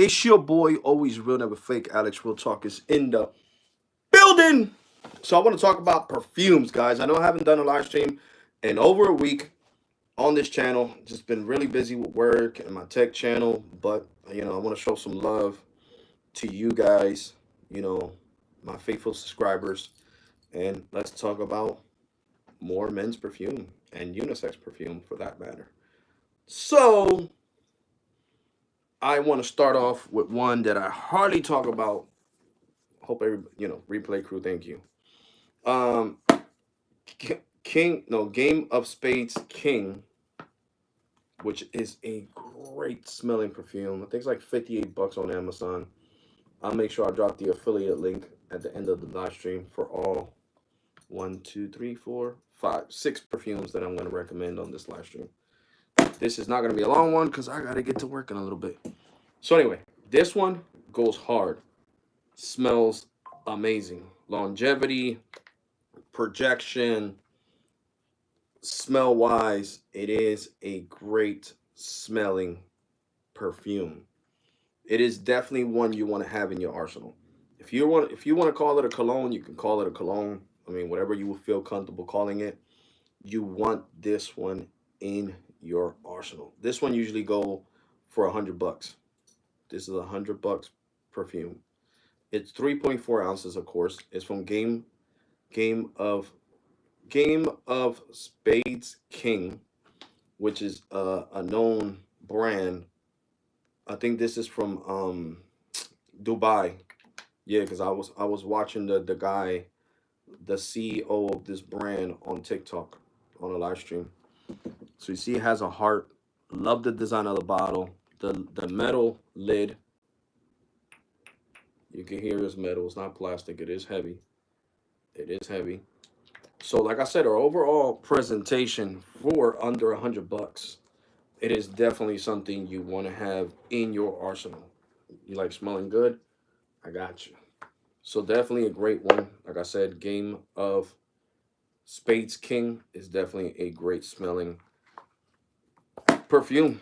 It's your boy, always real, never fake. Alex Real Talk is in the building. So I want to talk about perfumes, guys. I know I haven't done a live stream in over a week on this channel. Just been really busy with work and my tech channel, but I want to show some love to you guys, you know, my faithful subscribers, and let's talk about more men's perfume and unisex perfume for that matter. So I want to start off with one that I hardly talk about. Hope every replay crew, thank you. King, no, Game of Spades King, which is a great smelling perfume. I think it's like 58 bucks on Amazon. I'll make sure I drop the affiliate link at the end of the live stream for all 6 perfumes that I'm going to recommend on this live stream. This is not going to be a long one because I got to get to work in a little bit. So anyway, this one goes hard. Smells amazing. Longevity, projection, smell wise, it is a great smelling perfume. It is definitely one you want to have in your arsenal. If you want to call it a cologne, you can call it a cologne. I mean, whatever you will feel comfortable calling it. You want this one in your arsenal. This one usually go for $100. This is $100 perfume. It's 3.4 ounces, of course. It's from Game of Spades King, which is a known brand. I think this is from Dubai. Yeah, because I was watching the guy, the CEO of this brand on TikTok on a live stream. So you see it has a heart. Love the design of the bottle. The metal lid. You can hear it's metal. It's not plastic. It is heavy. It is heavy. So like I said, our overall presentation for under $100, it is definitely something you want to have in your arsenal. You like smelling good? I got you. So definitely a great one. Like I said, Game of Spades King is definitely a great smelling perfume.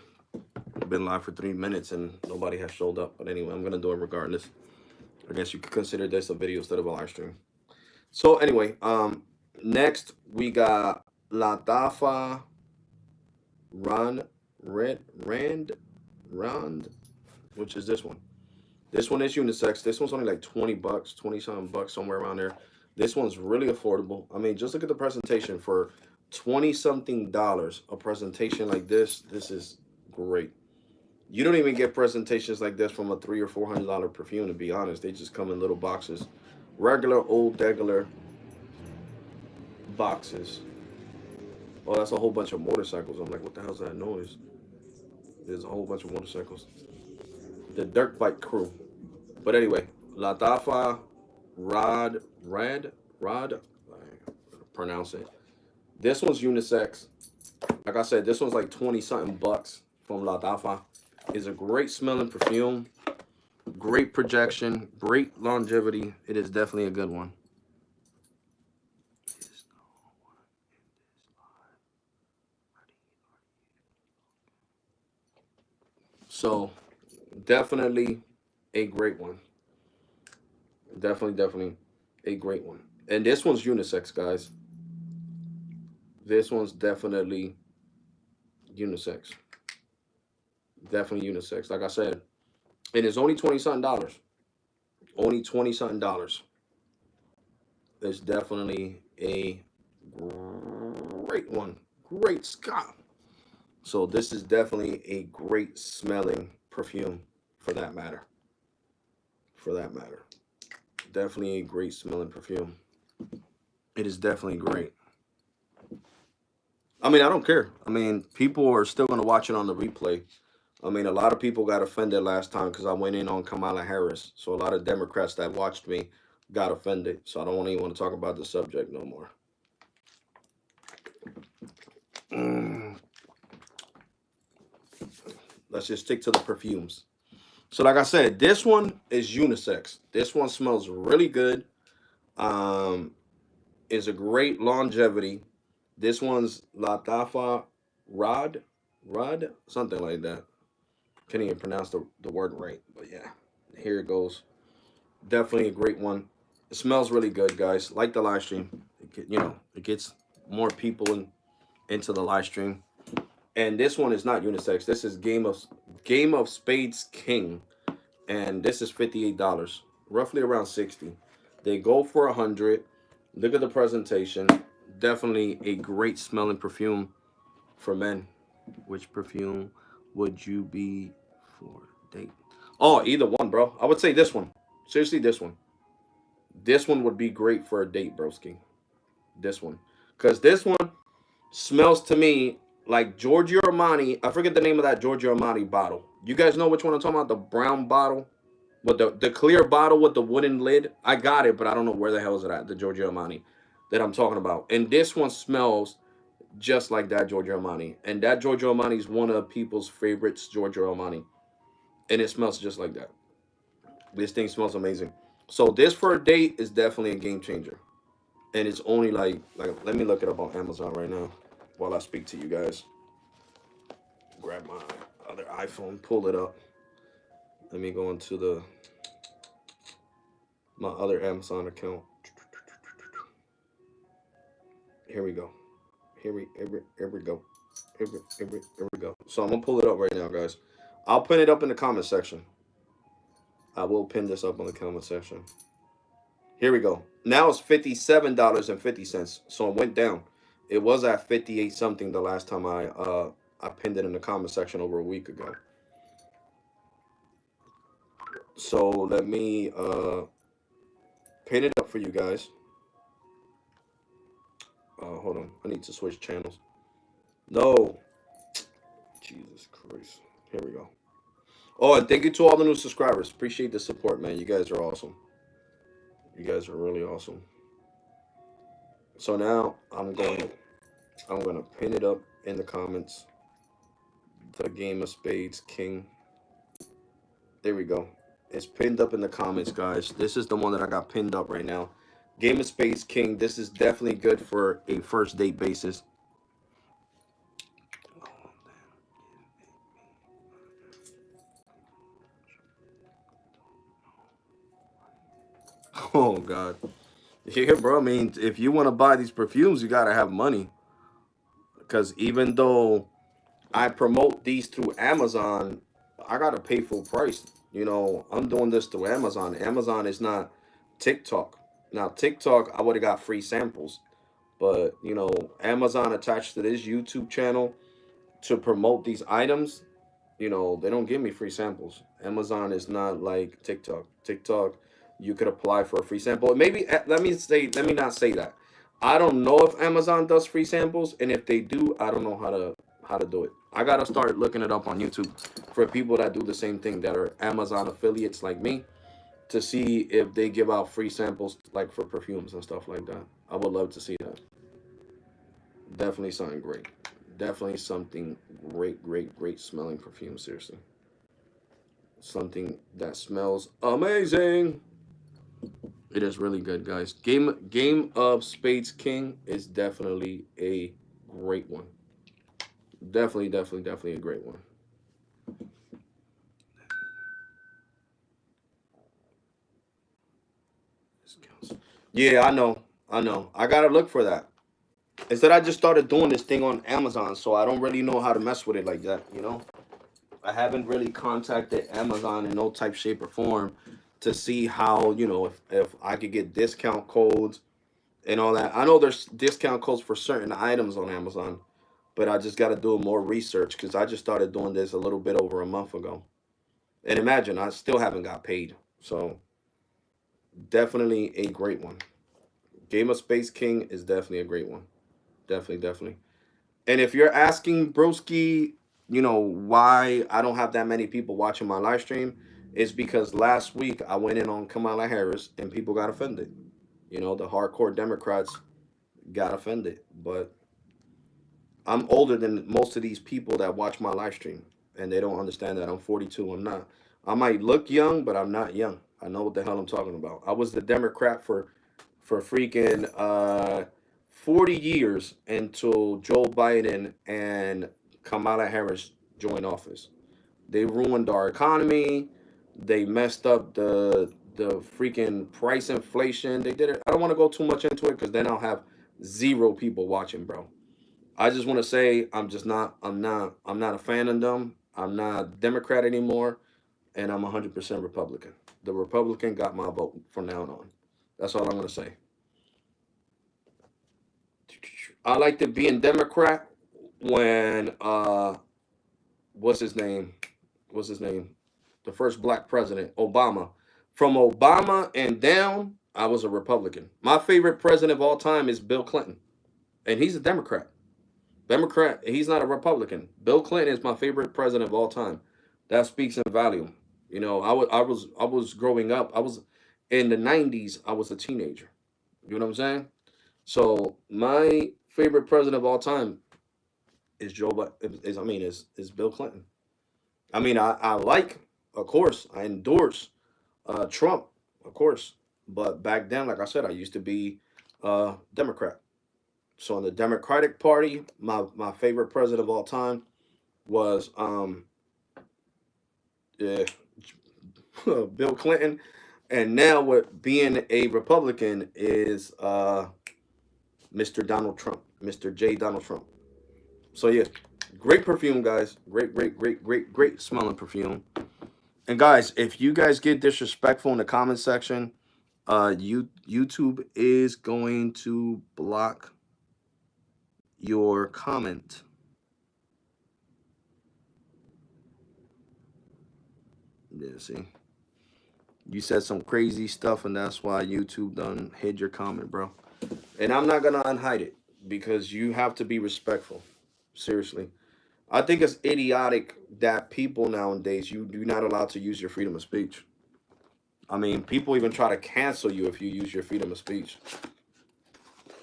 I've been live for 3 minutes and nobody has showed up. But anyway, I'm gonna do it regardless. I guess you could consider this a video instead of a live stream. So anyway, next we got La Dafa Rand, which is this one. This one is unisex. This one's only like 20 bucks, 20 something bucks, somewhere around there. This one's really affordable. I mean, just look at the presentation for 20 something dollars. A presentation like this is great. You don't even get presentations like this from a $300 or $400 perfume, to be honest. They just come in little boxes. Regular old regular boxes. Oh, that's a whole bunch of motorcycles. I'm like, what the hell's that noise? There's a whole bunch of motorcycles. The dirt bike crew. But anyway, La Dafa Rad, pronounce it. This one's unisex. Like I said, this one's like 20 something bucks from La Dafa. It's a great smelling perfume. Great projection. Great longevity. It is definitely a good one. So, definitely a great one. Definitely a great one. And this one's unisex, guys. This one's definitely unisex. Definitely unisex. Like I said, it is only 20 something dollars. Only 20 something dollars. It's definitely a great one. Great Scott. So this is definitely a great smelling perfume for that matter. For that matter. Definitely a great smelling perfume. It is definitely great. I mean, I don't care. I mean, people are still going to watch it on the replay. I mean, a lot of people got offended last time because I went in on Kamala Harris. So a lot of Democrats that watched me got offended. So I don't even want to talk about the subject no more. Let's just stick to the perfumes. So like I said, this one is unisex. This one smells really good. Is a great longevity. This one's La Dafa Rad, something like that. Can't even pronounce the word right. But yeah, here it goes. Definitely a great one. It smells really good, guys. Like the live stream. It gets more people into the live stream. And this one is not unisex. This is Game of Spades King, and this is $58, roughly around 60. They go for 100. Look at the presentation. Definitely a great smelling perfume for men. Which perfume would you be for date? Oh, either one, bro. I would say this one. Seriously, this one. This one would be great for a date, broski. This one, because this one smells to me like Giorgio Armani. I forget the name of that Giorgio Armani bottle. You guys know which one I'm talking about? The brown bottle with the clear bottle with the wooden lid. I got it, but I don't know where the hell is it at. The Giorgio Armani that I'm talking about. And this one smells just like that Giorgio Armani. And that Giorgio Armani is one of people's favorites, Giorgio Armani. And it smells just like that. This thing smells amazing. So this for a date is definitely a game changer. And it's only like let me look it up on Amazon right now while I speak to you guys. Grab my other iPhone, pull it up. Let me go into my other Amazon account. Here we go. Here we go. Here we go. So I'm gonna pull it up right now, guys. I'll pin it up in the comment section. I will pin this up on the comment section. Here we go. Now it's $57.50. So it went down. It was at 58 something the last time I pinned it in the comment section over a week ago. So let me pin it up for you guys. Hold on. I need to switch channels. No. Jesus Christ. Here we go. Oh, and thank you to all the new subscribers. Appreciate the support, man. You guys are awesome. You guys are really awesome. So now I'm gonna pin it up in the comments. The Game of Spades King. There we go. It's pinned up in the comments, guys. This is the one that I got pinned up right now. Game of Spades King. This is definitely good for a first date basis. Oh God. Yeah, bro. I mean, if you want to buy these perfumes, you gotta have money. Because even though I promote these through Amazon, I gotta pay full price. I'm doing this through Amazon. Amazon is not TikTok. Now TikTok, I would have got free samples, but Amazon attached to this YouTube channel to promote these items. They don't give me free samples. Amazon is not like TikTok. TikTok, you could apply for a free sample. Maybe let me not say that. I don't know if Amazon does free samples, and if they do, I don't know how to do it. I gotta start looking it up on YouTube for people that do the same thing, that are Amazon affiliates like me, to see if they give out free samples like for perfumes and stuff like that. I would love to see that. Definitely something great. Definitely something great smelling perfume. Seriously, something that smells amazing. It is really good, guys. Game of Spades King is definitely a great one. Definitely a great one. Yeah, I know. I gotta look for that. Is that I just started doing this thing on Amazon, so I don't really know how to mess with it like that. I haven't really contacted Amazon in no type, shape, or form to see how, if I could get discount codes and all that. I know there's discount codes for certain items on Amazon, but I just got to do more research because I just started doing this a little bit over a month ago. And imagine, I still haven't got paid. So definitely a great one. Game of Space King is definitely a great one. Definitely. And if you're asking, broski, why I don't have that many people watching my live stream, is because last week I went in on Kamala Harris and people got offended. The hardcore Democrats got offended. But I'm older than most of these people that watch my live stream, and they don't understand that I'm 42. I'm not. I might look young, but I'm not young. I know what the hell I'm talking about. I was the Democrat for freaking 40 years until Joe Biden and Kamala Harris joined office. They ruined our economy. They messed up the freaking price inflation. They did it. I don't want to go too much into it because then I'll have zero people watching, bro. I just want to say I'm not a fan of them. I'm not Democrat anymore, and I'm 100% Republican. The Republican got my vote from now on. That's all I'm gonna say. I like to be in Democrat when what's his name? What's his name? The first black president, Obama. From Obama and down, I was a Republican. My favorite president of all time is Bill Clinton, and he's a Democrat. Democrat, he's not a Republican. Bill Clinton is my favorite president of all time. That speaks in volume. You know, I was growing up. I was in the '90s. I was a teenager. You know what I'm saying? So my favorite president of all time is is Bill Clinton. I mean, I like, of course, I endorse Trump, of course, but back then, like I said, I used to be Democrat. So in the Democratic Party, my favorite president of all time was yeah, Bill Clinton, and now what being a Republican is Mr. Donald Trump, Mr. J. Donald Trump. So yeah, great perfume, guys. Great smelling perfume. And guys, if you guys get disrespectful in the comment section, YouTube is going to block your comment. Yeah, see, you said some crazy stuff, and that's why YouTube done hid your comment, bro. And I'm not gonna unhide it because you have to be respectful. Seriously. I think it's idiotic that people nowadays you're not allowed to use your freedom of speech. I mean, people even try to cancel you if you use your freedom of speech.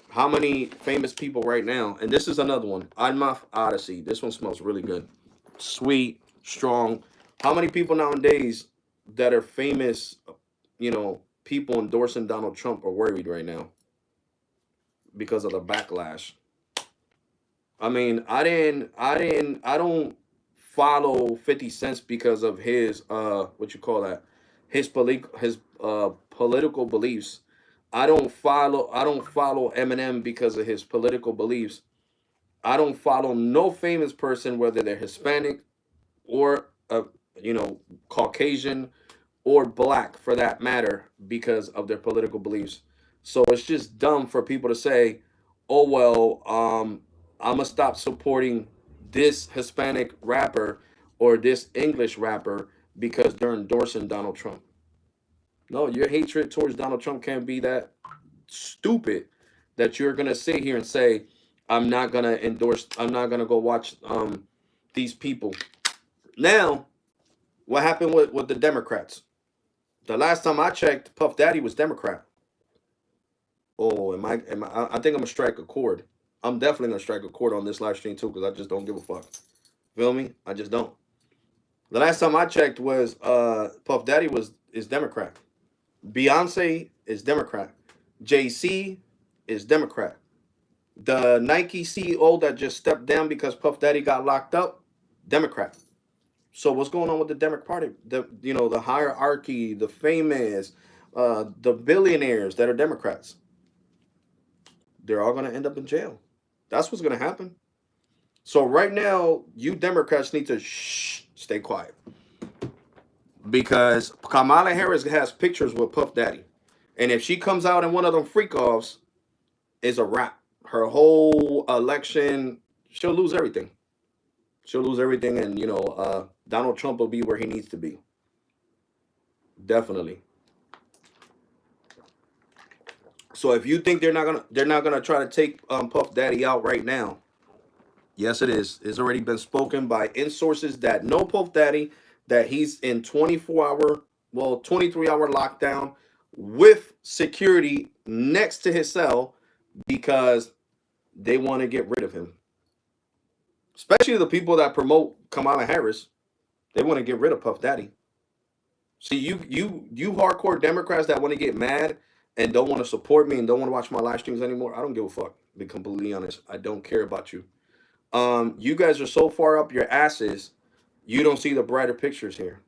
How many famous people right now? And this is another one. Admaf Odyssey. This one smells really good. Sweet, strong. How many people nowadays that are famous, people endorsing Donald Trump are worried right now because of the backlash? I mean, I don't follow 50 Cents because of his what you call that? His political beliefs. I don't follow Eminem because of his political beliefs. I don't follow no famous person whether they're Hispanic or you know, Caucasian or black for that matter because of their political beliefs. So it's just dumb for people to say, "Oh well, I'm gonna stop supporting this Hispanic rapper or this English rapper because they're endorsing Donald Trump." No, your hatred towards Donald Trump can't be that stupid that you're gonna sit here and say, I'm not gonna go watch these people. Now, what happened with the Democrats? The last time I checked, Puff Daddy was Democrat. Oh, I think I'm gonna strike a chord. I'm definitely gonna strike a chord on this live stream too, because I just don't give a fuck. Feel me? I just don't. The last time I checked was Puff Daddy is Democrat. Beyonce is Democrat. JC is Democrat. The Nike CEO that just stepped down because Puff Daddy got locked up, Democrat. So what's going on with the Democratic Party? The hierarchy, the famous, the billionaires that are Democrats, they're all going to end up in jail. That's what's going to happen. So right now, you Democrats need to stay quiet because Kamala Harris has pictures with Puff Daddy, and if she comes out in one of them freak offs, it's a wrap. Her whole election, she'll lose everything. She'll lose everything, and Donald Trump will be where he needs to be. Definitely. So if you think they're not gonna try to take Puff Daddy out right now, yes, it is. It's already been spoken by in sources that know Puff Daddy, that he's in 23-hour lockdown with security next to his cell because they want to get rid of him. Especially the people that promote Kamala Harris, they want to get rid of Puff Daddy. See, you hardcore Democrats that want to get mad and don't want to support me and don't want to watch my live streams anymore. I don't give a fuck. To be completely honest, I don't care about you. You guys are so far up your asses. You don't see the brighter pictures here.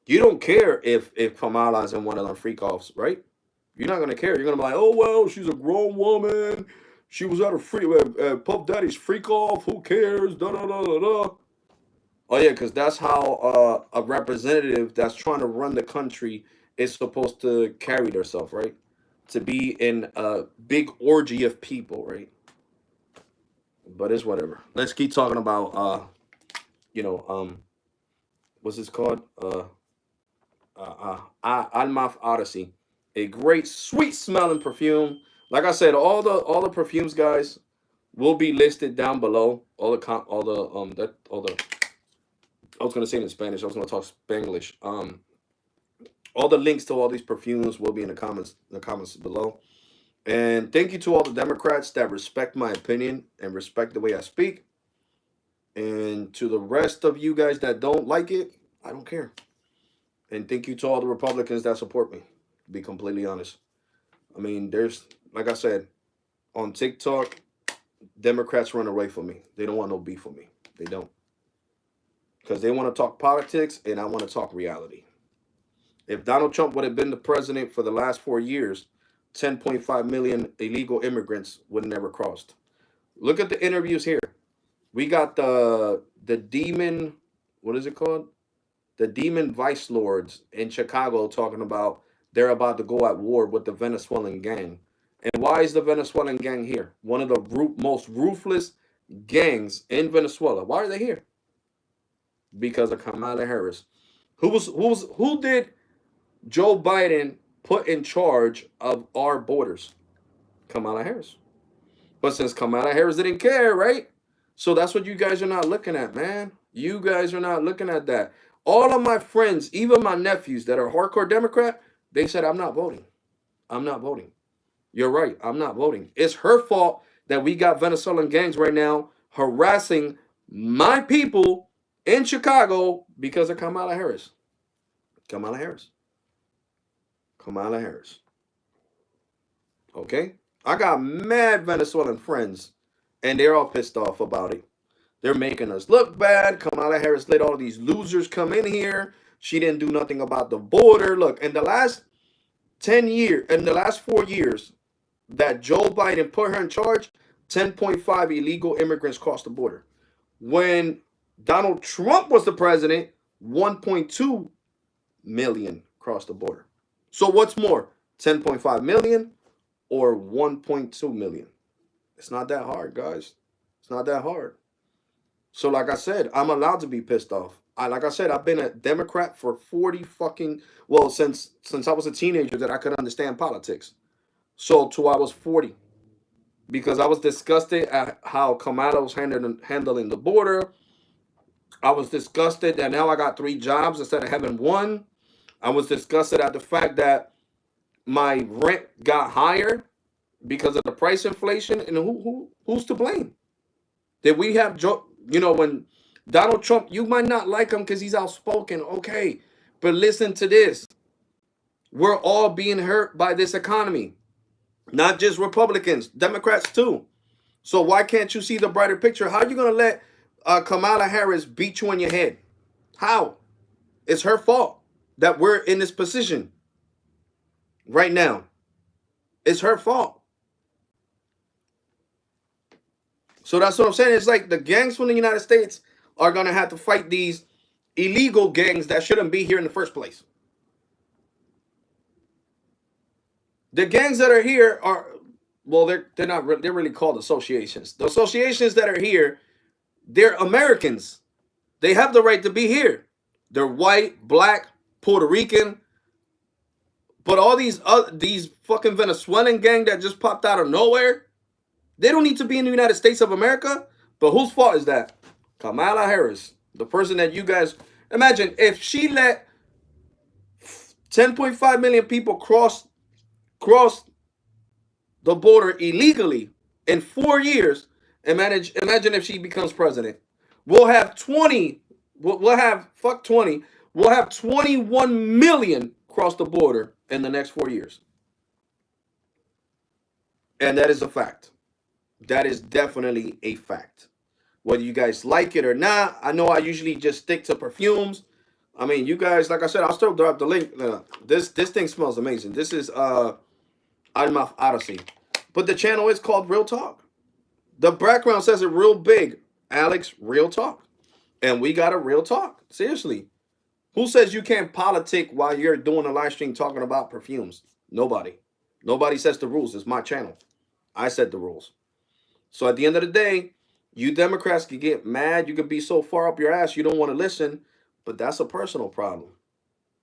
You don't care if Kamala's in one of them freak offs, right? You're not gonna care. You're gonna be like, oh well, she's a grown woman. She was at a free Puff Daddy's freak off. Who cares? Da da da da da. Oh yeah, because that's how a representative that's trying to run the country is supposed to carry themselves, right? To be in a big orgy of people, right? But it's whatever. Let's keep talking about you know, what's this called? Almaf Odyssey, a great sweet smelling perfume. Like I said, all the perfumes, guys, will be listed down below. All the I was gonna say it in Spanish. I was gonna talk Spanglish. All the links to all these perfumes will be in the comments below. And thank you to all the Democrats that respect my opinion and respect the way I speak. And to the rest of you guys that don't like it, I don't care. And thank you to all the Republicans that support me, to be completely honest. I mean, there's, like I said, on TikTok, Democrats run away from me. They don't want no beef with me. They don't. Because they want to talk politics and I want to talk reality. If Donald Trump would have been the president for the last 4 years, 10.5 million illegal immigrants would have never crossed. Look at the interviews here. We got the demon, what is it called? The demon vice lords in Chicago talking about they're about to go at war with the Venezuelan gang. And why is the Venezuelan gang here? One of the most ruthless gangs in Venezuela. Why are they here? Because of Kamala Harris. Who did Joe Biden put in charge of our borders? Kamala Harris. But since Kamala Harris didn't care, right? So that's what you guys are not looking at, man. You guys are not looking at that. All of my friends, even my nephews that are hardcore Democrat, they said, I'm not voting. I'm not voting. You're right. I'm not voting. It's her fault that we got Venezuelan gangs right now harassing my people in Chicago because of Kamala Harris. Kamala Harris. Kamala Harris. Okay? I got mad Venezuelan friends, and they're all pissed off about it. They're making us look bad. Kamala Harris let all these losers come in here. She didn't do nothing about the border. Look, in the last 10 years, in the last 4 years that Joe Biden put her in charge, 10.5 illegal immigrants crossed the border. When Donald Trump was the president, 1.2 million crossed the border. So what's more, 10.5 million or 1.2 million? It's not that hard, guys. It's not that hard. So like I said, I'm allowed to be pissed off. Like I said, I've been a Democrat for 40 fucking, well, since I was a teenager that I could understand politics. So till I was 40. Because I was disgusted at how Kamala was handling the border. I was disgusted that now I got 3 jobs instead of having 1. I was disgusted at the fact that my rent got higher because of the price inflation. And who's to blame? Did we have when Donald Trump, you might not like him because he's outspoken, okay, but listen to this. We're all being hurt by this economy, not just Republicans, Democrats too. So why can't you see the brighter picture? How are you going to let Kamala Harris beat you in your head? How? It's her fault that we're in this position right now. It's her fault. So that's what I'm saying. It's like the gangs from the United States are going to have to fight these illegal gangs that shouldn't be here in the first place. The gangs that are here are, well, they're not, they're really called associations. The associations that are here, they're Americans. They have the right to be here. They're white, black, Puerto Rican. But all these fucking Venezuelan gang that just popped out of nowhere, they don't need to be in the United States of America. But whose fault is that? Kamala Harris, the person that you guys imagine if she let 10.5 million people cross the border illegally in 4 years. Imagine if she becomes president. We'll have 20. We'll have fuck 20. We'll have 21 million cross the border in the next 4 years. And that is a fact. That is definitely a fact. whether you guys like it or not. I know I usually just stick to perfumes. I mean, you guys, like I said, I'll still drop the link. This thing smells amazing. This is Mouth Odyssey, but the channel is called Real Talk. The background says it real big, Alex. Real Talk, and we got a real talk. Seriously, who says you can't politic while you're doing a live stream talking about perfumes? Nobody. Nobody sets the rules. It's my channel. I set the rules. So at the end of the day, you Democrats can get mad. You can be so far up your ass you don't want to listen, but that's a personal problem.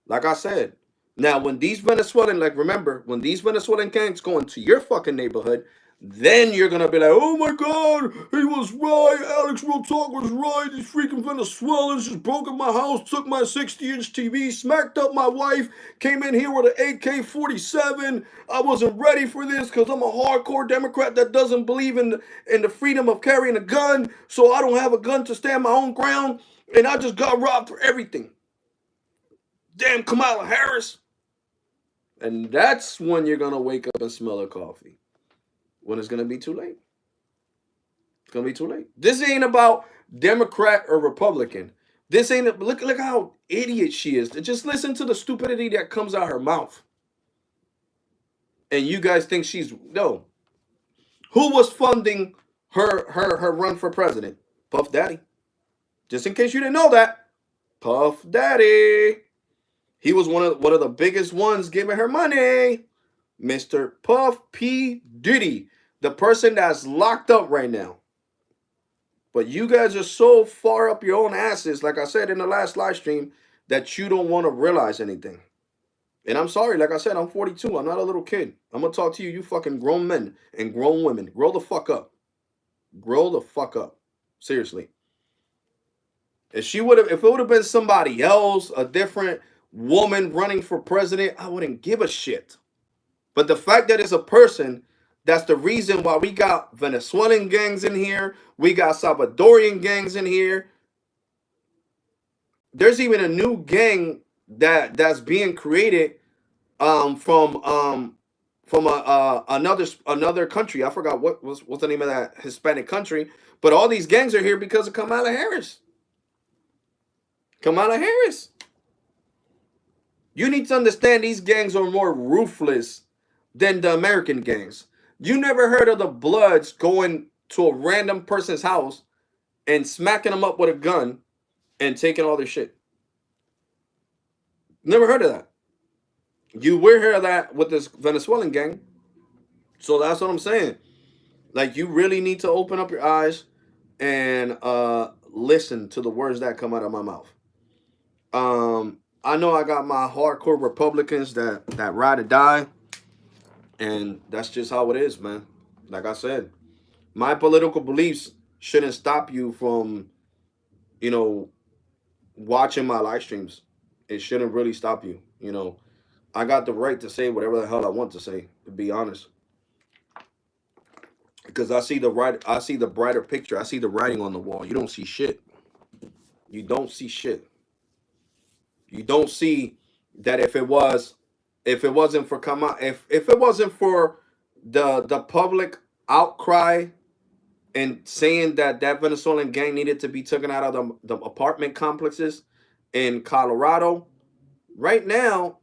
Like I said, now when these Venezuelan, like remember, when these Venezuelan gangs go into your fucking neighborhood, then you're gonna be like, oh my god, he was right. Alex Real Talk was right. These freaking Venezuelans just broke in my house, took my 60-inch TV, smacked up my wife, came in here with an AK-47. I wasn't ready for this because I'm a hardcore Democrat that doesn't believe in the freedom of carrying a gun, so I don't have a gun to stand my own ground, and I just got robbed for everything. Damn Kamala Harris. And that's when you're gonna wake up and smell her coffee. When it's gonna be too late. It's gonna be too late. This ain't about Democrat or Republican. This ain't look how idiot she is. Just listen to the stupidity that comes out her mouth. And you guys think she's no. Who was funding her run for president? Puff Daddy. Just in case you didn't know that. Puff Daddy. He was one of the biggest ones giving her money. Mr. Puff P. Diddy, the person that's locked up right now. But you guys are so far up your own asses, like I said in the last live stream, that you don't want to realize anything. And I'm sorry, like I said, I'm 42. I'm not a little kid. I'm going to talk to you, you fucking grown men and grown women. Grow the fuck up. Grow the fuck up. Seriously. If it would have been somebody else, a different woman running for president, I wouldn't give a shit. But the fact that it's a person, that's the reason why we got Venezuelan gangs in here. We got Salvadorian gangs in here. There's even a new gang that's being created from another country. I forgot what's the name of that Hispanic country. But all these gangs are here because of Kamala Harris. Kamala Harris. You need to understand these gangs are more ruthless than the American gangs. You never heard of the Bloods going to a random person's house and smacking them up with a gun and taking all their shit. Never heard of that. You will hear that with this Venezuelan gang. So that's what I'm saying. Like, you really need to open up your eyes and listen to the words that come out of my mouth. I know I got my hardcore Republicans that ride or die. And that's just how it is, man. Like I said, my political beliefs shouldn't stop you from, watching my live streams. It shouldn't really stop you. I got the right to say whatever the hell I want to say, to be honest. Because I see the brighter picture. I see the writing on the wall. You don't see shit. You don't see shit. You don't see that if it wasn't for if it wasn't for the public outcry and saying that Venezuelan gang needed to be taken out of the apartment complexes in Colorado, right now,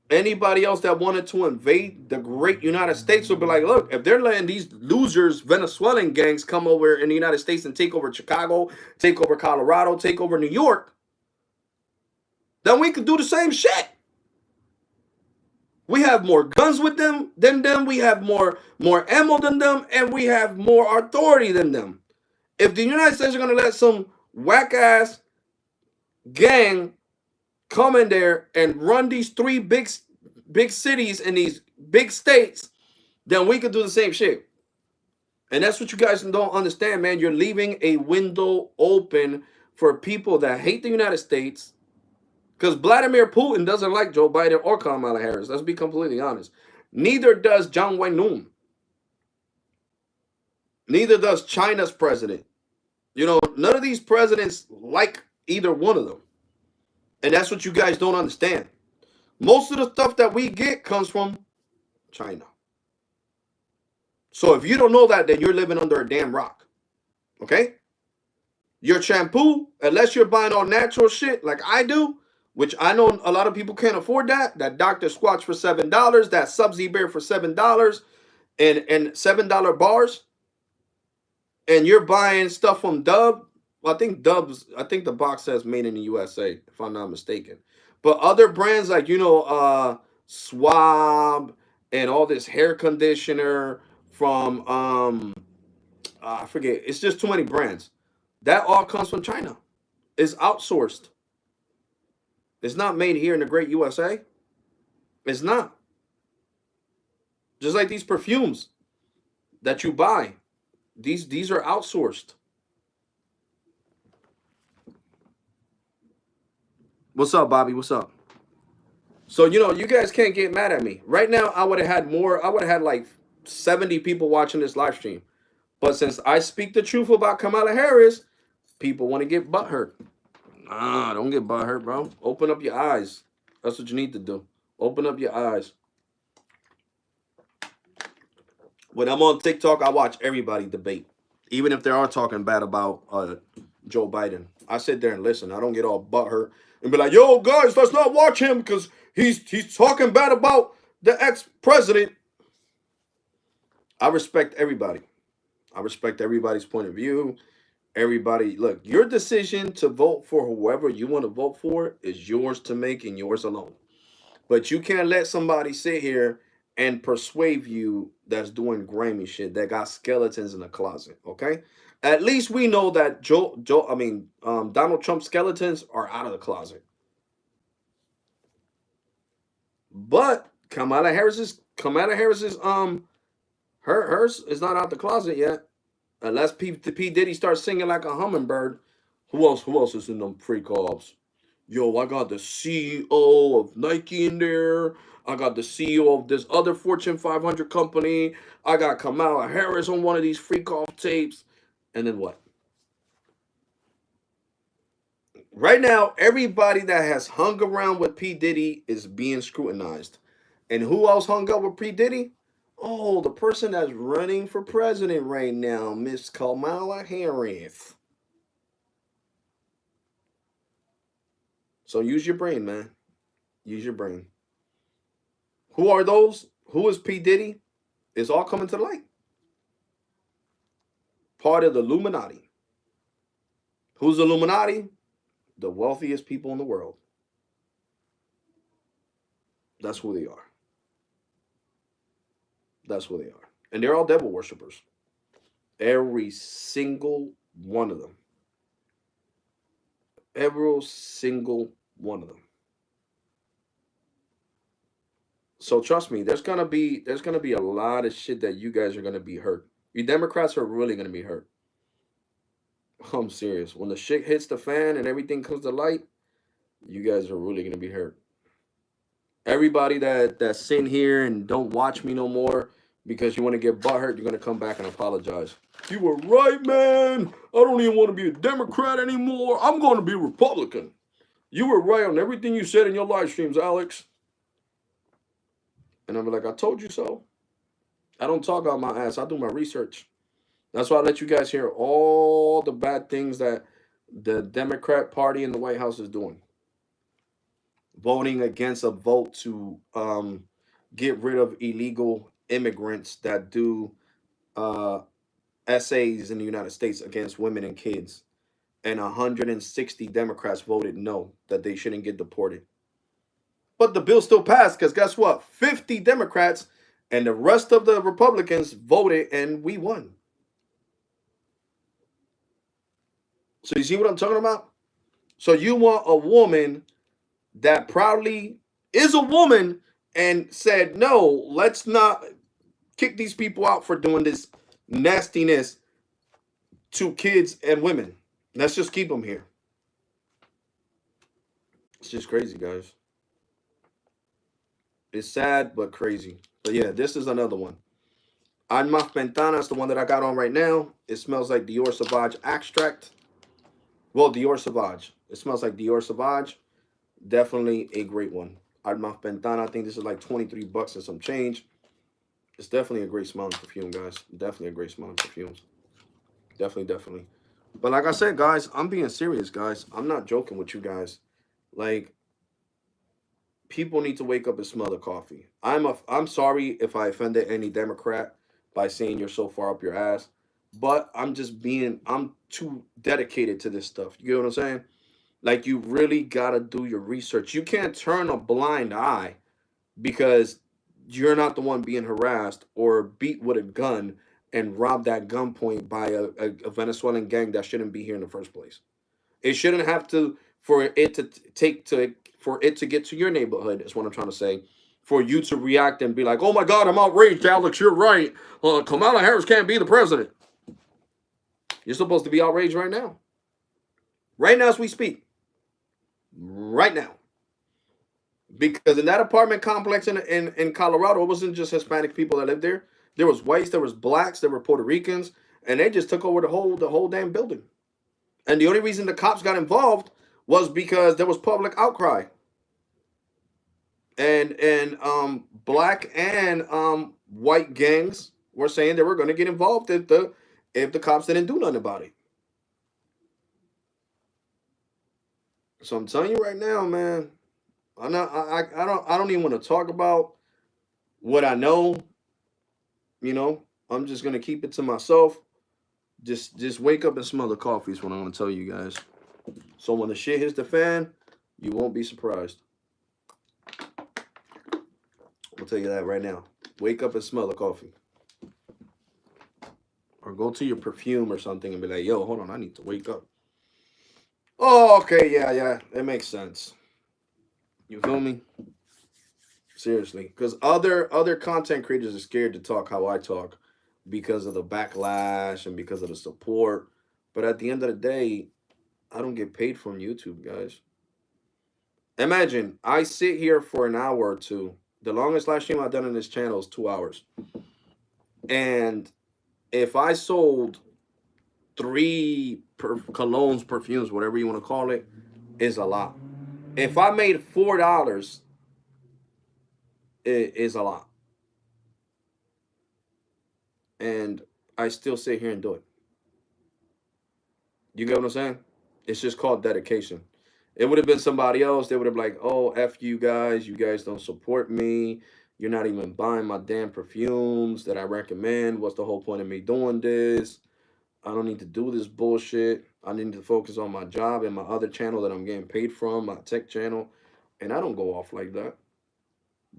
anybody else that wanted to invade the great United States would be like, look, if they're letting these losers Venezuelan gangs come over in the United States and take over Chicago, take over Colorado, take over New York, then we could do the same shit. We have more guns with them than them. We have more ammo than them, and we have more authority than them. If the United States are going to let some whack-ass gang come in there and run these three big cities in these big states, then we could do the same shit. And that's what you guys don't understand, man. You're leaving a window open for people that hate the United States. Because Vladimir Putin doesn't like Joe Biden or Kamala Harris. Let's be completely honest. Neither does Jiang Wen-nun. Neither does China's president. None of these presidents like either one of them. And that's what you guys don't understand. Most of the stuff that we get comes from China. So if you don't know that, then you're living under a damn rock. Okay? Your shampoo, unless you're buying all natural shit like I do, which I know a lot of people can't afford that. That Dr. Squatch for $7, that Sub-Z Bear for $7, and $7 bars, and you're buying stuff from Dove. Well, I think the box says made in the USA, if I'm not mistaken. But other brands like Swab and all this hair conditioner from I forget. It's just too many brands. That all comes from China. It's outsourced. It's not made here in the great USA. It's not. Just like these perfumes that you buy. These are outsourced. What's up, Bobby? What's up? So you guys can't get mad at me. Right now, I would have had more. I would have had like 70 people watching this live stream. But since I speak the truth about Kamala Harris, people want to get butthurt. Nah, don't get butthurt, bro. Open up your eyes. That's what you need to do. Open up your eyes. When I'm on TikTok, I watch everybody debate, even if they are talking bad about Joe Biden. I sit there and listen. I don't get all butthurt and be like, "Yo, guys, let's not watch him because he's talking bad about the ex-president." I respect everybody. I respect everybody's point of view. Everybody, look, your decision to vote for whoever you want to vote for is yours to make and yours alone. But you can't let somebody sit here and persuade you that's doing grimy shit that got skeletons in the closet. Okay, at least we know that Donald Trump skeletons are out of the closet. But Kamala Harris's hers is not out the closet yet. Unless P Diddy starts singing like a hummingbird. Who else is in them freak offs? Yo, I got the CEO of Nike in there. I got the CEO of this other Fortune 500 company. I got Kamala Harris on one of these freak off tapes. And then what? Right now, everybody that has hung around with P. Diddy is being scrutinized. And who else hung up with P. Diddy? Oh, the person that's running for president right now, Miss Kamala Harris. So use your brain, man. Use your brain. Who are those? Who is P. Diddy? It's all coming to light. Part of the Illuminati. Who's the Illuminati? The wealthiest people in the world. That's who they are. That's who they are. And they're all devil worshippers. Every single one of them. Every single one of them. So trust me, there's gonna be a lot of shit that you guys are gonna be hurt. You Democrats are really gonna be hurt. I'm serious. When the shit hits the fan and everything comes to light, you guys are really gonna be hurt. Everybody that's sitting here and don't watch me no more because you want to get butthurt, you're gonna come back and apologize. You were right, man. I don't even want to be a Democrat anymore. I'm going to be a Republican. You were right on everything you said in your live streams, Alex. And I'm like, I told you so. I don't talk out my ass. I do my research. That's why I let you guys hear all the bad things that the Democrat Party in the White House is doing. Voting against a vote to get rid of illegal immigrants that do uh, essays in the United States against women and kids. And 160 Democrats voted no, that they shouldn't get deported. But the bill still passed because guess what? 50 Democrats and the rest of the Republicans voted and we won. So you see what I'm talking about? So you want a woman that proudly is a woman and said, no, let's not kick these people out for doing this nastiness to kids and women. Let's just keep them here. It's just crazy, guys. It's sad, but crazy. But yeah, this is another one. Alma Ventana is the one that I got on right now. It smells like Dior Sauvage extract. Well, Dior Sauvage. It smells like Dior Sauvage. Definitely a great one. Alma Ventana. I think this is like 23 bucks and some change. It's definitely a great smelling perfume, guys. Definitely a great smelling perfume. Definitely. But like I said, guys, I'm being serious, guys. I'm not joking with you guys. Like, people need to wake up and smell the coffee. I'm sorry if I offended any Democrat by saying you're so far up your ass, but I'm too dedicated to this stuff. You get what I'm saying? Like, you really gotta do your research. You can't turn a blind eye because you're not the one being harassed or beat with a gun and robbed at gunpoint by a Venezuelan gang that shouldn't be here in the first place. It shouldn't have to for it to take to for it to get to your neighborhood. Is what I'm trying to say. For you to react and be like, "Oh my God, I'm outraged, Alex. You're right. Kamala Harris can't be the president." You're supposed to be outraged right now as we speak, right now, because in that apartment complex in Colorado, it wasn't just Hispanic people that lived there. There was whites, there was blacks, there were Puerto Ricans, and they just took over the whole damn building. And the only reason the cops got involved was because there was public outcry. And black and white gangs were saying they were going to get involved if the cops didn't do nothing about it. So I'm telling you right now, man, I don't even want to talk about what I know. You know, I'm just gonna keep it to myself. Just wake up and smell the coffee is what I'm gonna tell you guys. So when the shit hits the fan, you won't be surprised. I'll tell you that right now. Wake up and smell the coffee. Or go to your perfume or something and be like, yo, hold on, I need to wake up. Oh, okay, yeah, it makes sense. You feel me? Seriously, because other content creators are scared to talk how I talk because of the backlash and because of the support. But at the end of the day, I don't get paid from YouTube, guys. Imagine I sit here for an hour or two. The longest live stream I've done on this channel is 2 hours. And if I sold three colognes, perfumes, whatever you want to call it, is a lot. If I made $4, it is a lot. And I still sit here and do it. You get what I'm saying? It's just called dedication. It would have been somebody else. They would have been like, oh, F you guys. You guys don't support me. You're not even buying my damn perfumes that I recommend. What's the whole point of me doing this? I don't need to do this bullshit. I need to focus on my job and my other channel that I'm getting paid from, my tech channel. And I don't go off like that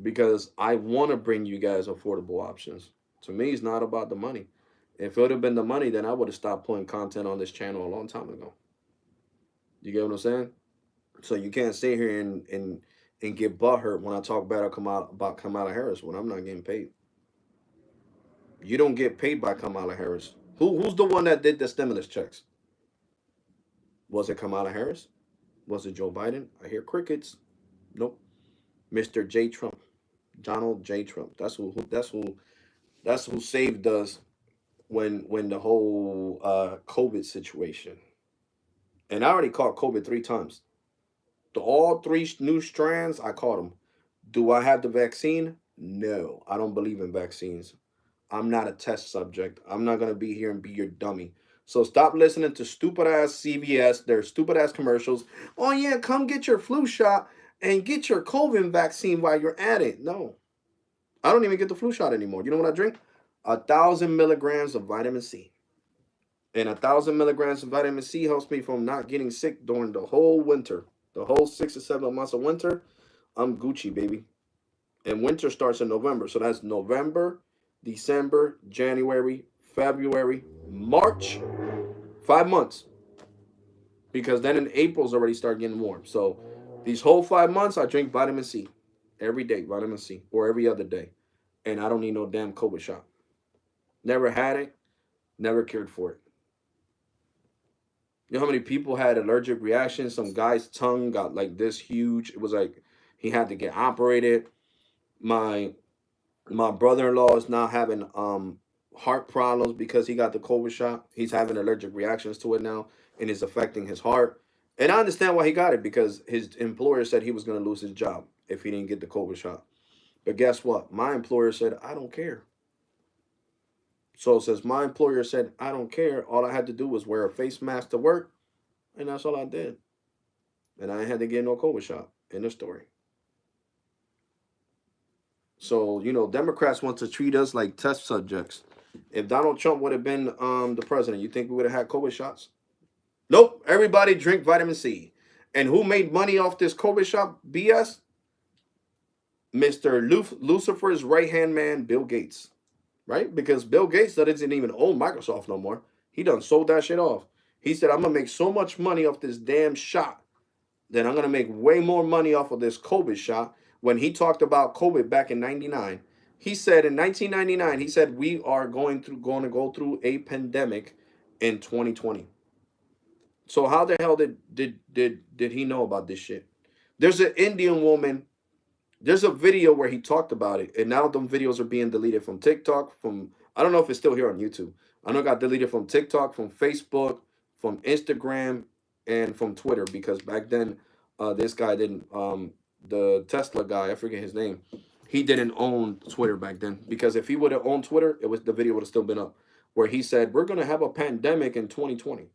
because I want to bring you guys affordable options. To me, it's not about the money. If it would have been the money, then I would have stopped putting content on this channel a long time ago. You get what I'm saying? So you can't sit here and get butthurt when I talk bad about Kamala Harris when I'm not getting paid. You don't get paid by Kamala Harris. Who's the one that did the stimulus checks? Was it Kamala Harris? Was it Joe Biden? I hear crickets. Nope. Mr. J. Trump. Donald J. Trump. That's who saved us when the whole COVID situation. And I already caught COVID 3 times. All three new strands, I caught them. Do I have the vaccine? No, I don't believe in vaccines. I'm not a test subject. I'm not going to be here and be your dummy. So stop listening to stupid ass CVS, their stupid ass commercials. Oh, yeah, come get your flu shot and get your COVID vaccine while you're at it. No, I don't even get the flu shot anymore. You know what I drink? 1,000 milligrams of vitamin C. And 1,000 milligrams of vitamin C helps me from not getting sick during the whole winter. The whole 6 or 7 months of winter, I'm Gucci, baby. And winter starts in November. So that's November, December, January, February, March. 5 months. Because then in April's already start getting warm. So these whole 5 months, I drink vitamin C. Every day, vitamin C. Or every other day. And I don't need no damn COVID shot. Never had it. Never cared for it. You know how many people had allergic reactions? Some guy's tongue got like this huge. It was like he had to get operated. My my brother-in-law is now having heart problems because he got the COVID shot. He's having allergic reactions to it now, and it's affecting his heart. And I understand why he got it because his employer said he was going to lose his job if he didn't get the COVID shot. But guess what? My employer said, I don't care. So since my employer said I don't care, all I had to do was wear a face mask to work, and that's all I did. And I had to get no COVID shot in the story. So, Democrats want to treat us like test subjects. If Donald Trump would have been the president, you think we would have had COVID shots? Nope. Everybody drink vitamin C. And who made money off this COVID shot BS? Mr. Lucifer's right-hand man, Bill Gates. Right? Because Bill Gates doesn't even own Microsoft no more. He done sold that shit off. He said, I'm going to make so much money off this damn shot that I'm going to make way more money off of this COVID shot. When he talked about COVID back in 99, he said in 1999, he said, we are going to go through a pandemic in 2020. So how the hell did he know about this shit? There's an Indian woman. There's a video where he talked about it, and now them videos are being deleted from TikTok. I don't know if it's still here on YouTube. I know it got deleted from TikTok, from Facebook, from Instagram, and from Twitter, because back then, this guy didn't. The Tesla guy, I forget his name. He didn't own Twitter back then, because if he would have owned Twitter, the video would have still been up, where he said we're gonna have a pandemic in 2020.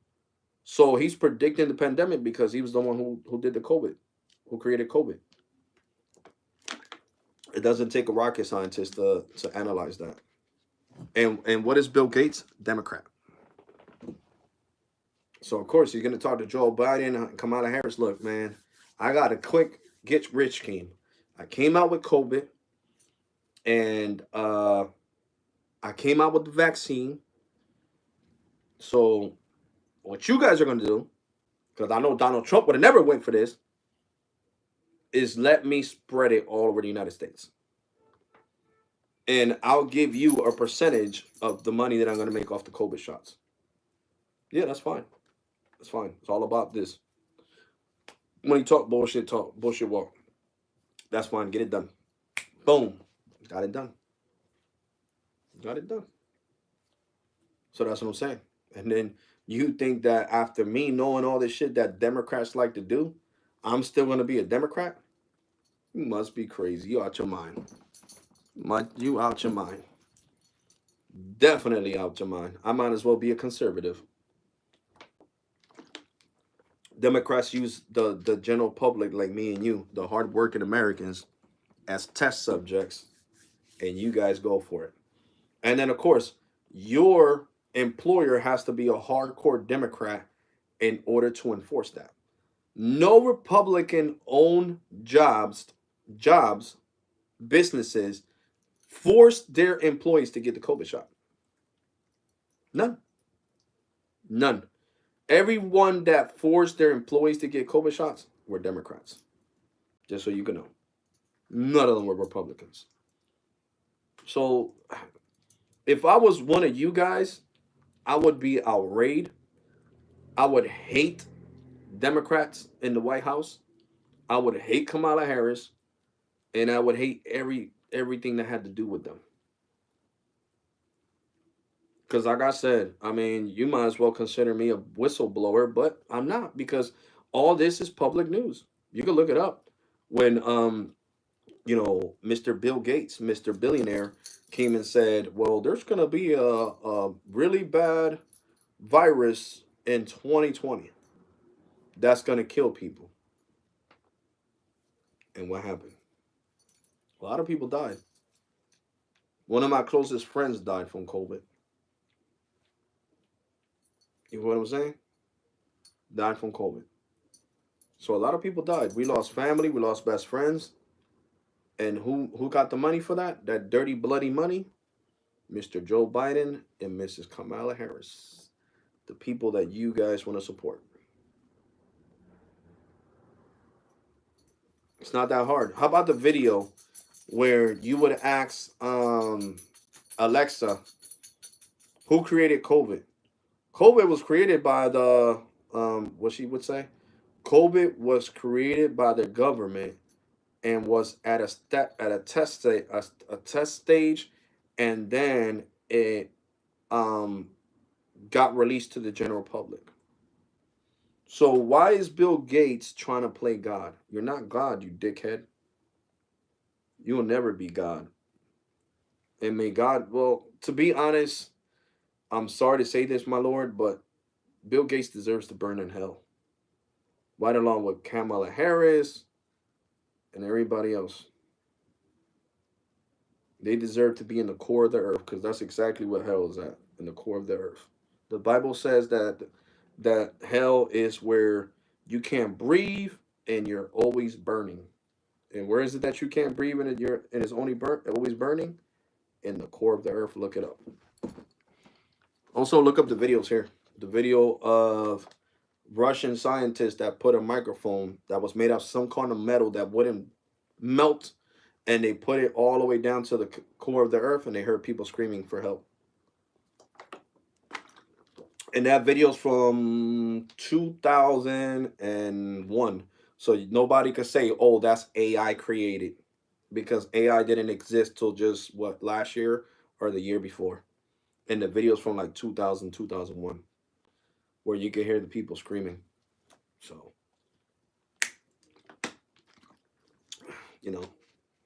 So he's predicting the pandemic because he was the one who did the COVID, who created COVID. It doesn't take a rocket scientist to analyze that. And what is Bill Gates? Democrat. So of course he's gonna talk to Joe Biden and Kamala Harris. Look, man, I got a quick get rich scheme. I came out with COVID, and I came out with the vaccine. So what you guys are gonna do, because I know Donald Trump would have never went for this, is let me spread it all over the United States. And I'll give you a percentage of the money that I'm going to make off the COVID shots. Yeah, that's fine. That's fine. It's all about this. When you talk, bullshit walk. That's fine. Get it done. Boom. Got it done. Got it done. So that's what I'm saying. And then you think that after me knowing all this shit that Democrats like to do, I'm still going to be a Democrat? You must be crazy. You out your mind. You out your mind. Definitely out your mind. I might as well be a conservative. Democrats use the general public like me and you, the hardworking Americans, as test subjects, and you guys go for it. And then, of course, your employer has to be a hardcore Democrat in order to enforce that. No Republican-owned jobs, businesses force their employees to get the COVID shot. None. None. Everyone that forced their employees to get COVID shots were Democrats. Just so you can know. None of them were Republicans. So if I was one of you guys, I would be outraged. I would hate Democrats in the White House. I would hate Kamala Harris. And I would hate everything that had to do with them. Because like I said, I mean, you might as well consider me a whistleblower, but I'm not, because all this is public news. You can look it up. When Mr. Bill Gates, Mr. Billionaire, came and said, well, there's gonna be a really bad virus in 2020 that's gonna kill people. And what happened? A lot of people died. One of my closest friends died from COVID. You know what I'm saying? Died from COVID. So a lot of people died. We lost family. We lost best friends. And who got the money for that? That dirty, bloody money? Mr. Joe Biden and Mrs. Kamala Harris. The people that you guys want to support. It's not that hard. How about the video where you would ask Alexa, who created COVID? COVID was created by the what she would say. COVID was created by the government and was at a test stage, and then it got released to the general public. So why is Bill Gates trying to play God? You're not God, you dickhead. You will never be God. And may God, well, to be honest, I'm sorry to say this, my lord, but Bill Gates deserves to burn in hell, right along with Kamala Harris and everybody else. They deserve to be in the core of the earth because that's exactly what hell is at, in the core of the earth. The Bible says that hell is where you can't breathe and you're always burning. And where is it that you can't breathe and it's only always burning? In the core of the earth. Look it up. Also, look up the videos here. The video of Russian scientists that put a microphone that was made of some kind of metal that wouldn't melt, and they put it all the way down to the core of the earth, and they heard people screaming for help. And that video's from 2001. So nobody could say, oh, that's AI created, because AI didn't exist till just what, last year or the year before. And the video's from like 2000, 2001, where you can hear the people screaming. So, you know,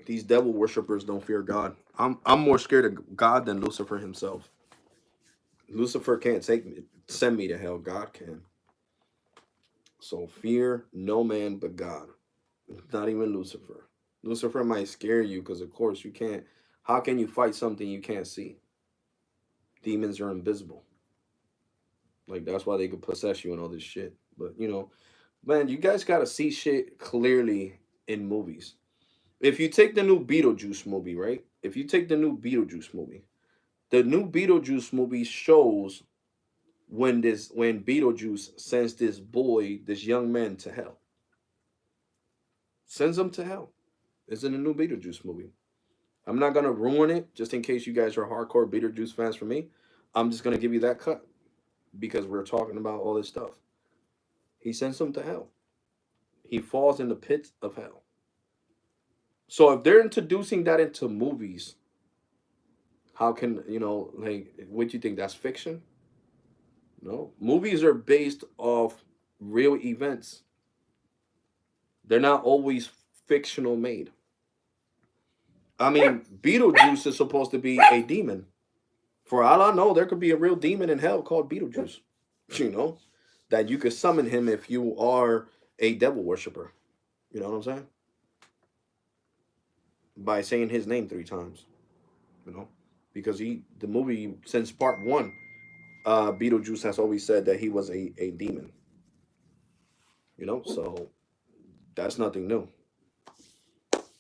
these devil worshippers don't fear God. I'm more scared of God than Lucifer himself. Lucifer can't send me to hell. God can. So fear no man but God. Not even Lucifer. Lucifer might scare you because, of course, you can't. How can you fight something you can't see? Demons are invisible. Like, that's why they could possess you and all this shit. But, man, you guys got to see shit clearly in movies. If you take the new Beetlejuice movie, right? If you take the new Beetlejuice movie, the new Beetlejuice movie shows when Beetlejuice sends this young man to hell. Sends him to hell. It's in the new Beetlejuice movie. I'm not gonna ruin it just in case you guys are hardcore Beetlejuice fans for me. I'm just gonna give you that cut because we're talking about all this stuff. He sends him to hell. He falls in the pit of hell. So if they're introducing that into movies, how can like, what do you think, that's fiction? No. Movies are based off real events. They're not always fictional made. I mean, Beetlejuice is supposed to be a demon. For all I know, there could be a real demon in hell called Beetlejuice. You know, that you could summon him if you are a devil worshiper. You know what I'm saying? By saying his name 3 times. You know, because the movie, since part one, Beetlejuice has always said that he was a demon. You know, so that's nothing new.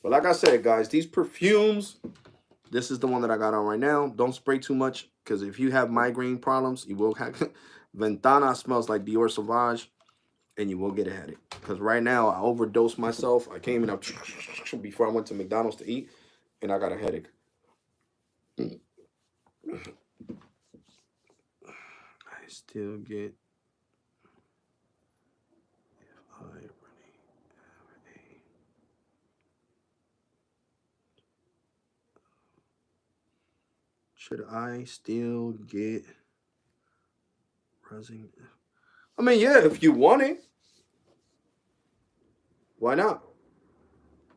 But like I said, guys, these perfumes, this is the one that I got on right now. Don't spray too much, because if you have migraine problems, you will have Ventana smells like Dior Sauvage, and you will get a headache. Because right now, I overdosed myself. I came in up before I went to McDonald's to eat, and I got a headache. I still get... Should I still get Rising? I mean, yeah, if you want it, why not?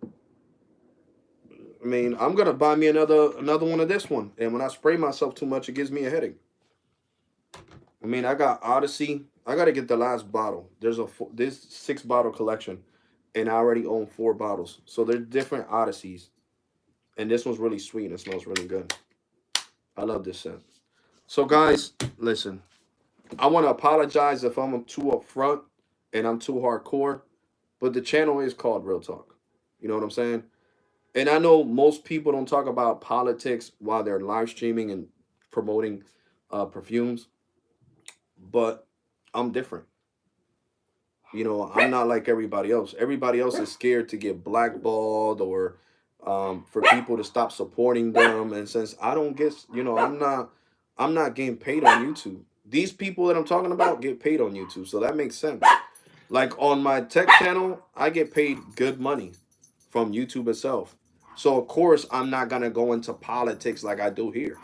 I mean, I'm gonna buy me another one of this one, and when I spray myself too much, it gives me a headache. I mean, I got Odyssey. I gotta get the last bottle. There's this 6-bottle collection, and I already own 4 bottles. So they're different Odysseys, and this one's really sweet. It smells really good. I love this scent. So guys, listen. I want to apologize if I'm too upfront and I'm too hardcore, but the channel is called Real Talk. You know what I'm saying? And I know most people don't talk about politics while they're live streaming and promoting perfumes, but I'm different. You know, I'm not like everybody else. Everybody else is scared to get blackballed or for people to stop supporting them. And since I don't get, I'm not getting paid on YouTube. These people that I'm talking about get paid on YouTube, so that makes sense. Like on my tech channel, I get paid good money from YouTube itself. So of course I'm not gonna go into politics like I do here.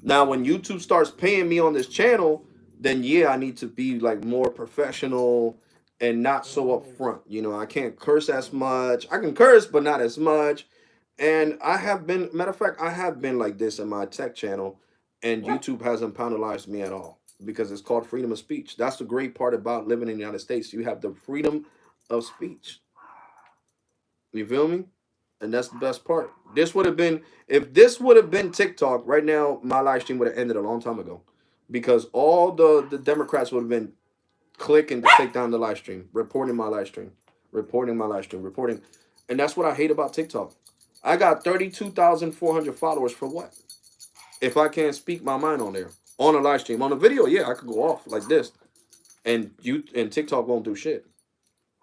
Now when YouTube starts paying me on this channel, then yeah, I need to be like more professional and not so upfront. You know, I can't curse as much. I can curse, but not as much. And I have been, matter of fact, I have been like this in my tech channel. and YouTube hasn't penalized me at all because it's called freedom of speech. That's the great part about living in the United States. You have the freedom of speech. You feel me? And that's the best part. This would have been, if this would have been TikTok right now, my live stream would have ended a long time ago, because all the Democrats would have been clicking to take down the live stream, reporting my live stream, reporting my live stream, reporting. And that's what I hate about TikTok. I got 32,400 followers for what? If I can't speak my mind on there, on a live stream, on a video, yeah, I could go off like this, and TikTok won't do shit.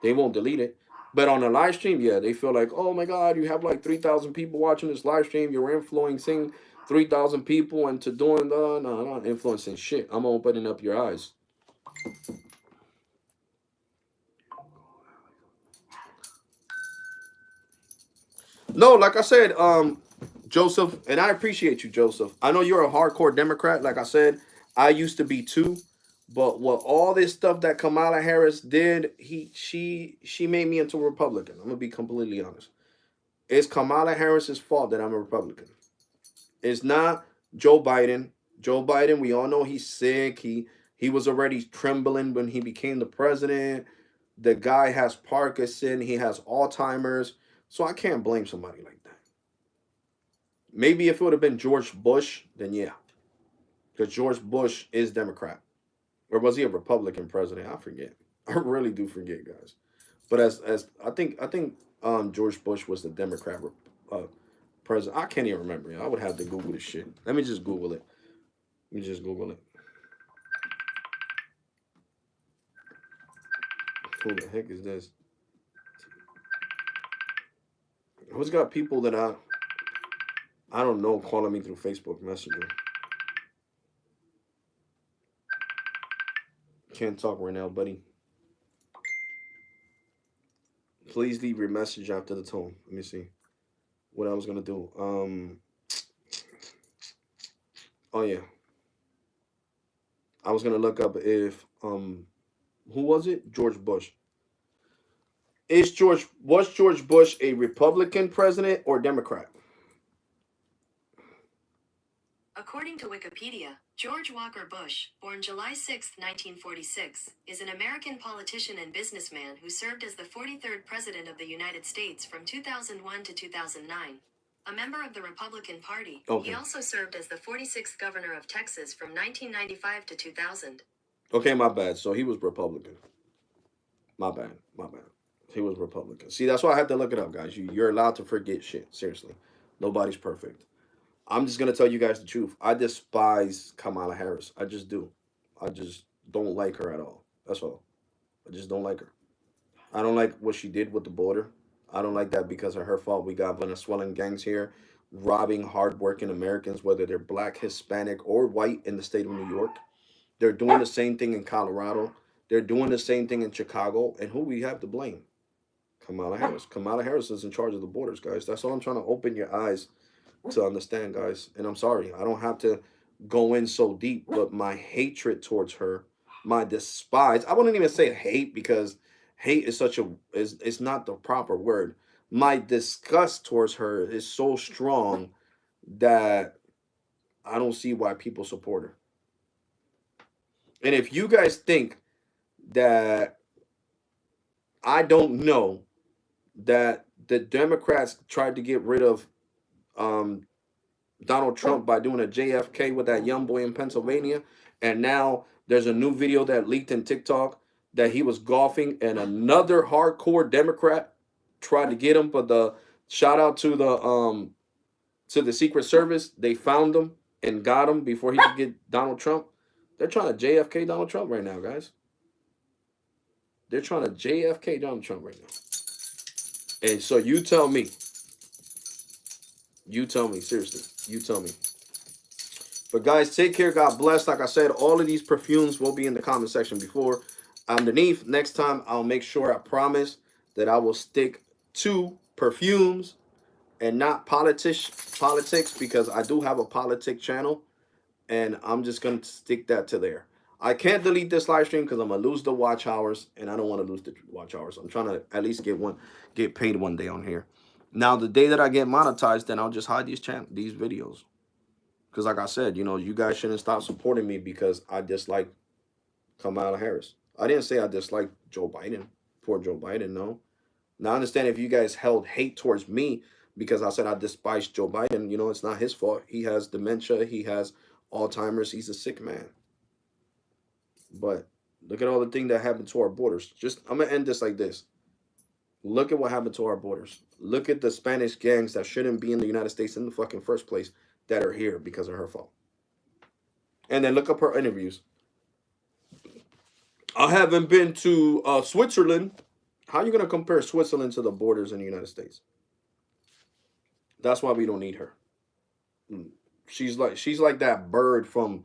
They won't delete it. But on a live stream, yeah, they feel like, oh my God, you have like 3,000 people watching this live stream. You're influencing 3,000 people into doing the, no, I'm not influencing shit. I'm opening up your eyes. No, like I said, Joseph, and I appreciate you, Joseph. I know you're a hardcore Democrat. Like I said, I used to be too. But what all this stuff that Kamala Harris did, she made me into a Republican. I'm gonna be completely honest. It's Kamala Harris's fault that I'm a Republican. It's not Joe Biden. Joe Biden, we all know he's sick. He was already trembling when he became the president. The guy has Parkinson. He has Alzheimer's. So I can't blame somebody like that. Maybe if it would have been George Bush, then yeah. Because George Bush is Democrat. Or was he a Republican president? I forget. I really do forget, guys. But as I think George Bush was the Democrat president. I can't even remember. I would have to Google this shit. Let me just Google it. Let me just Google it. Who the heck is this? Who's got people that I don't know calling me through Facebook Messenger? Can't talk right now, buddy. Please leave your message after the tone. Let me see what I was gonna do. Oh yeah, I was gonna look up if who was it? George Bush. Was George Bush a Republican president or Democrat? According to Wikipedia, George Walker Bush, born July 6, 1946, is an American politician and businessman who served as the 43rd President of the United States from 2001 to 2009. A member of the Republican Party, he also served as the 46th Governor of Texas from 1995 to 2000. Okay, my bad. So he was Republican. My bad. He was Republican. See, that's why I had to look it up, guys. You're allowed to forget shit. Seriously. Nobody's perfect. I'm just going to tell you guys the truth. I despise Kamala Harris. I just do. I just don't like her at all. That's all. I just don't like her. I don't like what she did with the border. I don't like that because of her fault. We got Venezuelan gangs here robbing hardworking Americans, whether they're black, Hispanic, or white in the state of New York. They're doing the same thing in Colorado. They're doing the same thing in Chicago. And who we have to blame? Kamala Harris. Kamala Harris is in charge of the borders, guys. That's all I'm trying to open your eyes to understand, guys. And I'm sorry, I don't have to go in so deep, but my hatred towards her, my despise, I wouldn't even say hate because hate is it's not the proper word. My disgust towards her is so strong that I don't see why people support her. And if you guys think that I don't know that the Democrats tried to get rid of Donald Trump by doing a JFK with that young boy in Pennsylvania, and now there's a new video that leaked in TikTok that he was golfing and another hardcore Democrat tried to get him, but the shout out to the Secret Service, they found him and got him before he could get Donald Trump. They're trying to JFK Donald Trump right now, guys. They're trying to JFK Donald Trump right now. And so you tell me, seriously, you tell me. But guys, take care. God bless. Like I said, all of these perfumes will be in the comment section before. Underneath, next time, I'll make sure, I promise, that I will stick to perfumes and not politics, because I do have a politic channel, and I'm just going to stick that to there. I can't delete this live stream because I'm going to lose the watch hours, and I don't want to lose the watch hours. I'm trying to at least get paid one day on here. Now, the day that I get monetized, then I'll just hide these videos. Because like I said, you know, you guys shouldn't stop supporting me because I dislike Kamala Harris. I didn't say I dislike Joe Biden. Poor Joe Biden, no. Now I understand if you guys held hate towards me because I said I despise Joe Biden, you know, it's not his fault. He has dementia, he has Alzheimer's, he's a sick man. But look at all the things that happened to our borders. Just I'm gonna end this like this. Look at what happened to our borders. Look at the Spanish gangs that shouldn't be in the United States in the fucking first place that are here because of her fault. And then look up her interviews. I haven't been to Switzerland. How are you gonna compare Switzerland to the borders in the United States? That's why we don't need her. She's like that bird from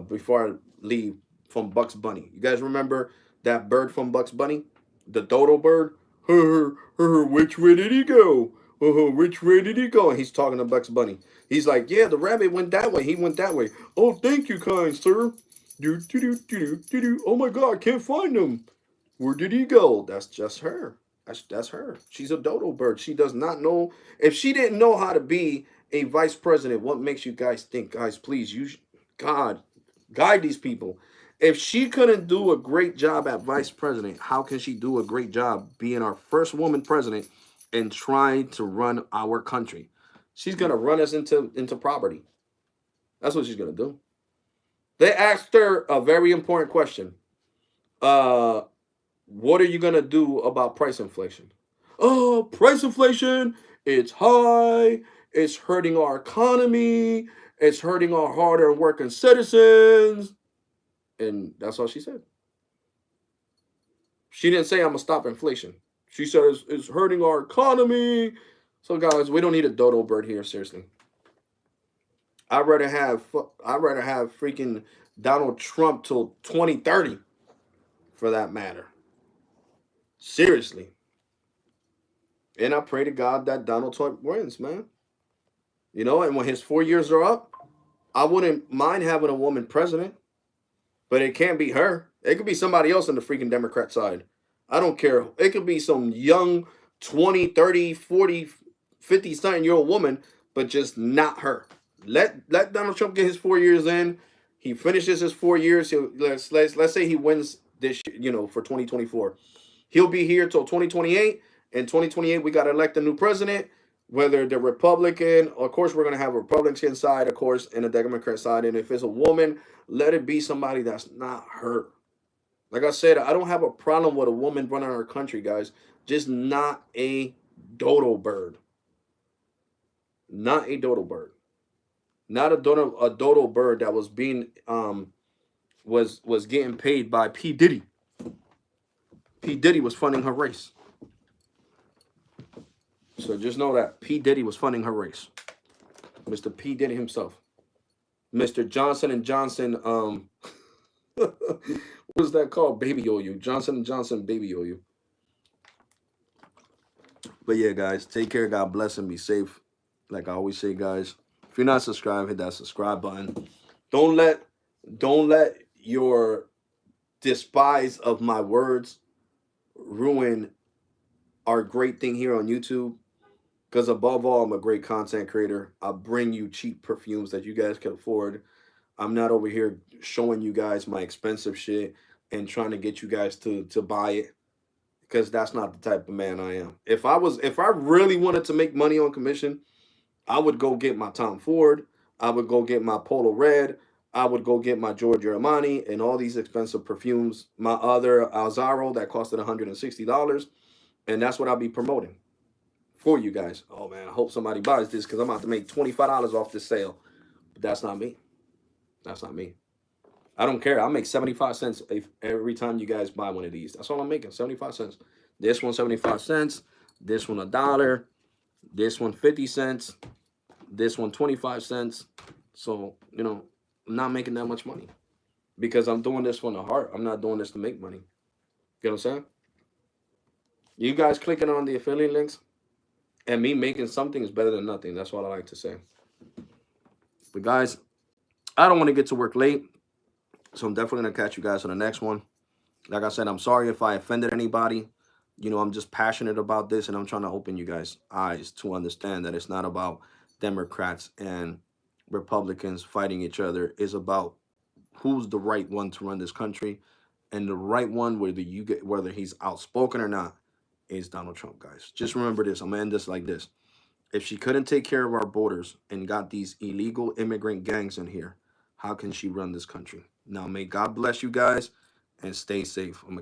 before I leave from Bugs Bunny. You guys remember that bird from Bugs Bunny? The dodo bird? Which way did he go? Which way did he go? And he's talking to Bugs Bunny. He's like, yeah, the rabbit went that way. He went that way. Oh, thank you, kind sir. Oh my God, I can't find him. Where did he go? That's just her. That's her. She's a dodo bird. She does not know. If she didn't know how to be a vice president, what makes you guys think, guys, please, God, guide these people. If she couldn't do a great job at vice president, how can she do a great job being our first woman president and trying to run our country? She's gonna run us into poverty. That's what she's gonna do. They asked her a very important question. What are you gonna do about price inflation? Oh, price inflation, it's high, it's hurting our economy, it's hurting our hard-earned working citizens. And that's all she said. She didn't say I'm gonna stop inflation. She said it's hurting our economy. So guys, we don't need a dodo bird here, seriously. I'd rather have freaking Donald Trump till 2030 for that matter. Seriously. And I pray to God that Donald Trump wins, man. You know, and when his 4 years are up, I wouldn't mind having a woman president, but it can't be her. It could be somebody else on the freaking Democrat side. I don't care. It could be some young 20, 30, 40, 50 something year old woman, but just not her. Let Donald Trump get his 4 years in. He finishes his 4 years. Let's say he wins this, you know, for 2024. He'll be here till 2028. In 2028, we got to elect a new president, whether the Republican, of course, we're going to have a Republican side, of course, and a Democrat side. And if it's a woman, let it be somebody that's not her. Like I said, I don't have a problem with a woman running our country, guys. Just not a dodo bird. Not a dodo bird. Not a dodo bird that was being was getting paid by P. Diddy. P. Diddy was funding her race. So just know that P. Diddy was funding her race. Mr. P. Diddy himself. Mr. Johnson & Johnson, what was that called? Baby OU. Johnson & Johnson Baby OU. But yeah, guys, take care. God bless and be safe. Like I always say, guys, if you're not subscribed, hit that subscribe button. Don't let your despise of my words ruin our great thing here on YouTube. Because above all, I'm a great content creator. I bring you cheap perfumes that you guys can afford. I'm not over here showing you guys my expensive shit and trying to get you guys to buy it. Because that's not the type of man I am. If I really wanted to make money on commission, I would go get my Tom Ford. I would go get my Polo Red. I would go get my Giorgio Armani and all these expensive perfumes. My other Alzaro that costed $160. And that's what I'll be promoting for you guys. Oh man, I hope somebody buys this because I'm about to make $25 off this sale. But that's not me. That's not me. I don't care. I'll make 75 cents every time you guys buy one of these. That's all I'm making, 75 cents. This one 75 cents. This one $1. This one 50 cents. This one 25 cents. So, you know, I'm not making that much money because I'm doing this from the heart. I'm not doing this to make money. You know what I'm saying? You guys clicking on the affiliate links and me making something is better than nothing. That's what I like to say. But guys, I don't want to get to work late. So I'm definitely going to catch you guys on the next one. Like I said, I'm sorry if I offended anybody. You know, I'm just passionate about this, and I'm trying to open you guys' eyes to understand that it's not about Democrats and Republicans fighting each other. It's about who's the right one to run this country, and the right one, whether he's outspoken or not, is Donald Trump, guys. Just remember this. I'm gonna end this like this. If she couldn't take care of our borders and got these illegal immigrant gangs in here, how can she run this country? Now, may God bless you guys and stay safe. I'm